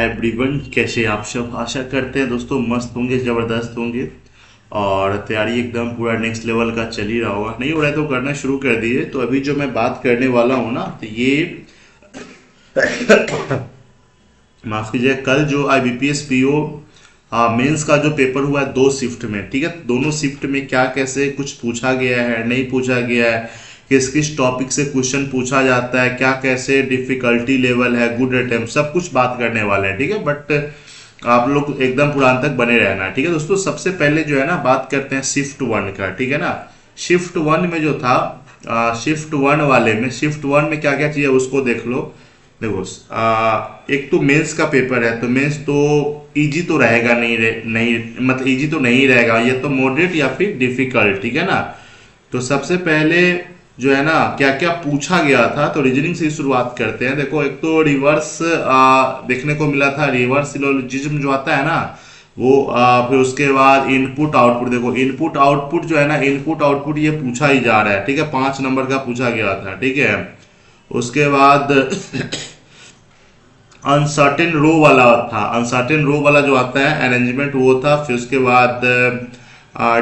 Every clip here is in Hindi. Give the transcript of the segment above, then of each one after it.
एवरीवन, कैसे आप सब? आशा करते हैं दोस्तों मस्त होंगे, ज़बरदस्त होंगे और तैयारी एकदम पूरा नेक्स्ट लेवल का चल ही रहा होगा। नहीं हो रहा है तो करना शुरू कर दिए। तो अभी जो मैं बात करने वाला हूँ ना, तो ये माफ़ कीजिए, कल जो IBPS PO मेंस का जो पेपर हुआ है 2 शिफ्ट में, ठीक है। दोनों शिफ्ट में क्या कैसे कुछ पूछा गया है, नहीं पूछा गया है, किस किस टॉपिक से क्वेश्चन पूछा जाता है, क्या कैसे डिफिकल्टी लेवल है, गुड अटेम्प्ट, सब कुछ बात करने वाले हैं, ठीक है। बट आप लोग एकदम पुरान तक बने रहना, ठीक है दोस्तों। सबसे पहले जो है ना, बात करते हैं शिफ्ट 1 का, ठीक है ना। शिफ्ट 1 में जो था, शिफ्ट 1 वाले में, शिफ्ट 1 में क्या क्या चीज़ है उसको देख लो। देखो, एक तो मेंस का पेपर है, तो मेंस तो इजी तो रहेगा नहीं, मतलब इजी तो नहीं रहेगा, ये तो मॉडरेट या फिर डिफिकल्ट, ठीक है ना। तो सबसे पहले जो है ना, क्या क्या पूछा गया था, तो रीजनिंग से ही शुरुआत करते हैं। देखो, एक तो रिवर्स देखने को मिला था, रिवर्स सिलोजिज्म जो आता है ना वो, फिर उसके बाद इनपुट आउटपुट। देखो, इनपुट आउटपुट जो है ना, इनपुट आउटपुट ये पूछा ही जा रहा है, ठीक है। 5 नंबर का पूछा गया था, ठीक है। उसके बाद अनसर्टेन रो वाला था, अनसर्टेन रो वाला जो आता है अरेंजमेंट, वो था। फिर उसके बाद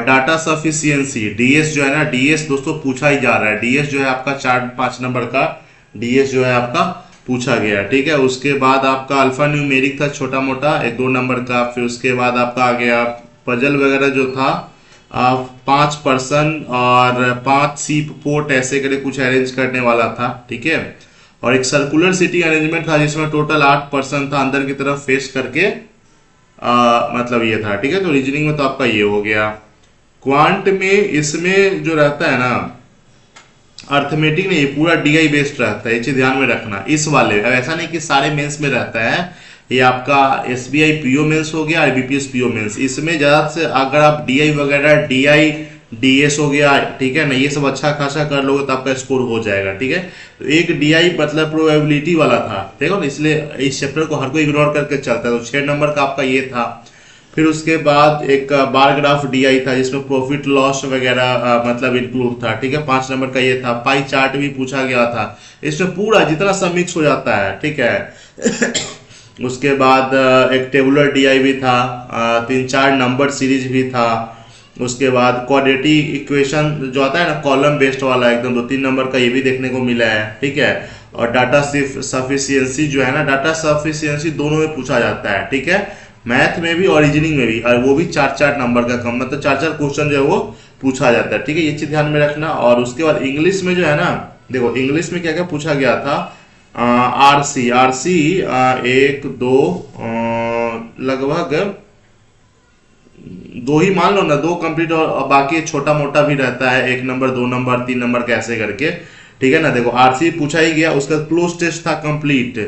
डाटा सफिशियंसी, डीएस जो है ना, डीएस दोस्तों पूछा ही जा रहा है। डीएस जो है आपका 4-5 नंबर का डीएस जो है आपका पूछा गया, ठीक है। उसके बाद आपका अल्फा न्यूमेरिक था, छोटा मोटा 1-2 नंबर का। फिर उसके बाद आपका आ गया पजल वगैरह जो था, 5 पर्सन और 5 सीप पोर्ट ऐसे करके कुछ अरेंज करने वाला था, ठीक है। और एक सर्कुलर सीटिंग अरेंजमेंट था जिसमें टोटल 8 पर्सन था, अंदर की तरफ फेस करके मतलब ये था, ठीक है। तो रीजनिंग में तो आपका ये हो गया। क्वांट में इसमें जो रहता है ना, अर्थमेटिक नहीं, ये पूरा डीआई बेस्ड रहता है, ये चीज ध्यान में रखना। इस वाले, अब ऐसा नहीं कि सारे मेंस में रहता है, ये आपका एसबीआई पीओ मेंस हो गया, आईबीपीएस पीओ मेंस, इसमें ज्यादा से अगर आप डीआई वगैरह, डीआई डीएस हो गया, ठीक है ना, ये सब अच्छा खासा कर लोगे तो आपका स्कोर हो जाएगा, ठीक है। तो एक डीआई मतलब प्रोबेबिलिटी वाला था, देखो ना, इसलिए इस चैप्टर को हर कोई इग्नोर करके चलता है। तो 6 नंबर का आपका ये था। फिर उसके बाद एक बार ग्राफ डीआई था जिसमें प्रॉफिट लॉस वगैरह मतलब इंक्लूड था, ठीक है। 5 नंबर का ये था। पाई चार्ट भी पूछा गया था, इसमें पूरा जितना सब मिक्स हो जाता है, ठीक है। उसके बाद एक टेबुलर डीआई भी था, 3-4 नंबर सीरीज भी था। उसके बाद क्वाड्रेटिक इक्वेशन जो आता है ना, कॉलम बेस्ड वाला, एकदम 2-3 नंबर का ये भी देखने को मिला है, ठीक है। और डाटा सफिशियंसी जो है ना, डाटा सफिशियंसी दोनों में पूछा जाता है, ठीक है। मैथ में भी और रीजनिंग में भी, और वो भी 4-4 नंबर का, कम मतलब 4-4 क्वेश्चन जो है वो पूछा जाता है, ठीक है। ये चीज ध्यान में रखना। और उसके बाद इंग्लिश में जो है ना, देखो इंग्लिश में क्या क्या पूछा गया था। आरसी, आरसी 1-2 लगभग 2 ही मान लो ना, 2 कंप्लीट, और बाकी छोटा मोटा भी रहता है, 1 नंबर, 2 नंबर, 3 नंबर कैसे करके, ठीक है ना। देखो आरसी पूछा ही गया। उसका क्लोज टेस्ट था कंप्लीट,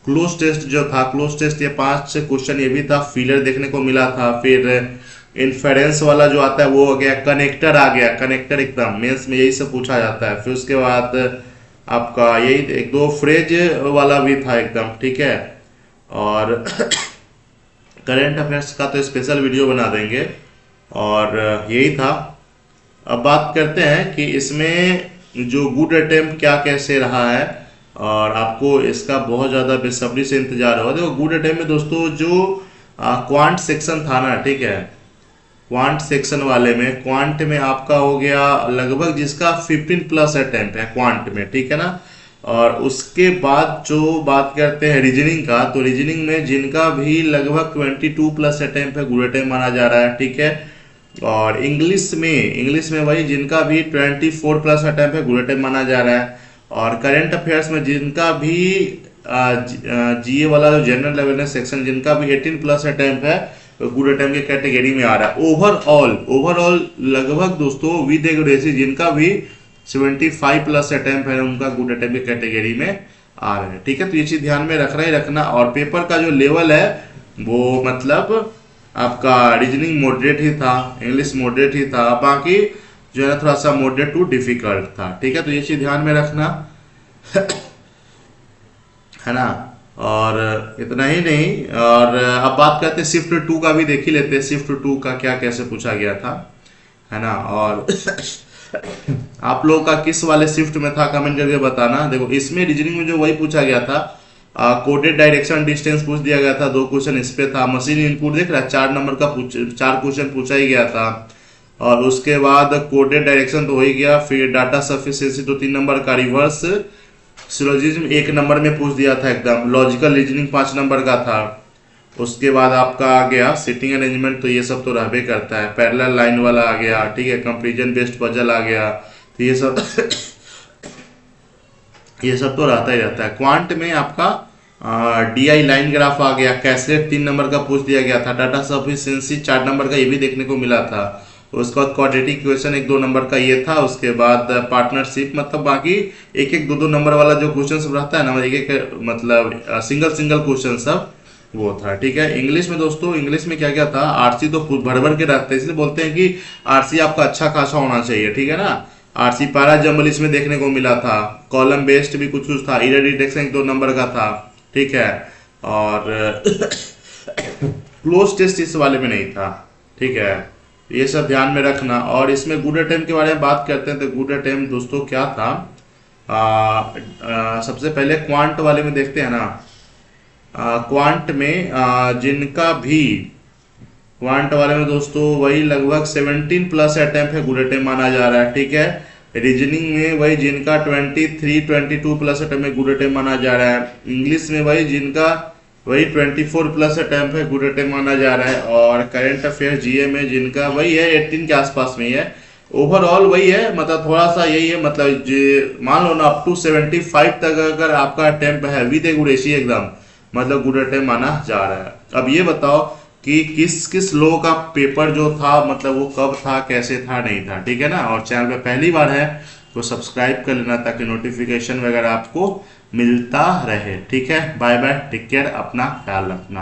क्लोज टेस्ट जो था, क्लोज टेस्ट ये 5 क्वेश्चन ये भी था, फिलर देखने को मिला था। फिर इन्फेरेंस वाला जो आता है वो हो गया, कनेक्टर आ गया, कनेक्टर एकदम मेंस में यही सब पूछा जाता है। फिर उसके बाद आपका यही 1-2 फ्रेज वाला भी था एकदम, ठीक है। और करंट अफेयर्स का तो स्पेशल वीडियो बना देंगे। और यही था। अब बात करते हैं कि इसमें जो गुड अटेम्प्ट क्या कैसे रहा है, और आपको इसका बहुत ज़्यादा बेसब्री से इंतजार होगा। देखो, गुड अटेम्प्ट में दोस्तों जो क्वांट सेक्शन था ना, ठीक है, क्वांट सेक्शन वाले में, क्वांट में आपका हो गया लगभग, जिसका 15+ अटेम्प्ट है क्वांट में, ठीक है ना। और उसके बाद जो बात करते हैं रीजनिंग का, तो रीजनिंग में जिनका भी लगभग 22+ अटेम्प्ट है, गुड अटेम्प्ट माना जा रहा है, ठीक है। और इंग्लिश में वही जिनका भी 24+ अटेम्प्ट है, गुड अटेम्प्ट माना जा रहा है। और करंट अफेयर्स में जिनका भी जीए वाला जो जनरल अवेयरनेस सेक्शन, जिनका भी 18+ अटेम्प्ट है, गुड अटेम्प्ट के कैटेगरी में आ रहा है। ओवरऑल लगभग दोस्तों विद एक्यूरेसी जिनका भी 75+ अटेम्प्ट है, उनका गुड अटेम्प्ट की कैटेगरी में आ रहे हैं, ठीक है। तो ये चीज ध्यान में रखना ही रखना। और पेपर का जो लेवल है वो मतलब आपका रीजनिंग मॉडरेट ही था, इंग्लिश मॉडरेट ही था, बाकी जो है थोड़ा सा मॉडरेट टू डिफिकल्ट था, ठीक है। तो ये चीज ध्यान में रखना है ना। और इतना ही नहीं, और अब बात करते हैं शिफ्ट 2 का भी देख ही लेते हैं, शिफ्ट 2 का क्या कैसे पूछा गया था, है ना। और आप लोगों का किस वाले शिफ्ट में था कमेंट करके बताना। देखो इसमें रीजनिंग में जो वही पूछा गया था, कोडेड डायरेक्शन डिस्टेंस पूछ दिया गया था, 2 क्वेश्चन इस पे था। मशीन इनपुट देख रहा है, 4 नंबर का 4 क्वेश्चन पूछा ही गया था। और उसके बाद कोडेड डायरेक्शन तो हो ही गया, फिर डाटा सफिशिएंसी तो 3 नंबर का, रिवर्स सिलोजिज्म 1 नंबर में पूछ दिया था एकदम, लॉजिकल रीजनिंग 5 नंबर का था। उसके बाद आपका आ गया सिटिंग अरेंजमेंट, तो ये सब तो रहबे करता है, पैरेलल लाइन वाला आ गया, ठीक है, कंपैरिजन बेस्ड पजल आ गया, तो ये सब ये सब तो रहता ही रहता है। क्वांट में आपका DI लाइन ग्राफ आ गया, कैसलेट 3 नंबर का पूछ दिया गया था, डाटा सफिशिएंसी 4 नंबर का, ये भी देखने को मिला था। उसके बाद क्वाड्रेटिक इक्वेशन 1-2 नंबर का ये था। उसके बाद पार्टनरशिप, मतलब बाकी 1-1, 2-2 नंबर वाला जो क्वेश्चन सब रहता है ना, एक एक मतलब सिंगल सिंगल क्वेश्चन सब वो था, ठीक है। इंग्लिश में दोस्तों, इंग्लिश में क्या क्या था, आरसी तो भर भर के रखते हैं, इसलिए बोलते हैं कि आरसी आपका अच्छा खासा होना चाहिए, ठीक है ना। आरसी पैरा जंबल इसमें देखने को मिला था, कॉलम बेस्ड भी कुछ कुछ था, एरर डिटेक्शन 1-2 नंबर का था, ठीक है। और क्लोज टेस्ट इस वाले में नहीं था, ठीक है, ये सब ध्यान में रखना। और इसमें गुड अटेम्प्ट के बारे में बात करते हैं, तो गुड अटेम्प्ट दोस्तों क्या था, सबसे पहले क्वांट वाले में देखते हैं ना। क्वांट में जिनका भी क्वांट वाले में दोस्तों वही लगभग 17+ अटेम्प्ट है, गुड अटेम्प्ट माना जा रहा है, ठीक है। रीजनिंग में वही जिनका 23-22+ अटेम्प्ट है, गुड अटेम्प्ट माना जा रहा है। इंग्लिश में वही जिनका वही 24+ अटेम्प्ट है, गुड अटेम्प्ट माना जा रहा है। और करंट अफेयर जीए में जिनका वही है 18 के आसपास में ही है। ओवरऑल वही है, मतलब थोड़ा सा यही है, मतलब मान लो ना अप टू 75 तक अगर आपका अटेम्प्ट है विद एक्यूरेसी एकदम, मतलब गुड अटेम्प्ट माना जा रहा है। अब ये बताओ कि किस किस लो का पेपर जो था, मतलब वो कब था, कैसे था, नहीं था, ठीक है ना। और चैनल पे पहली बार है तो सब्सक्राइब कर लेना ताकि नोटिफिकेशन वगैरह आपको मिलता रहे, ठीक है। बाय बाय, टेक केयर, अपना ख्याल रखना।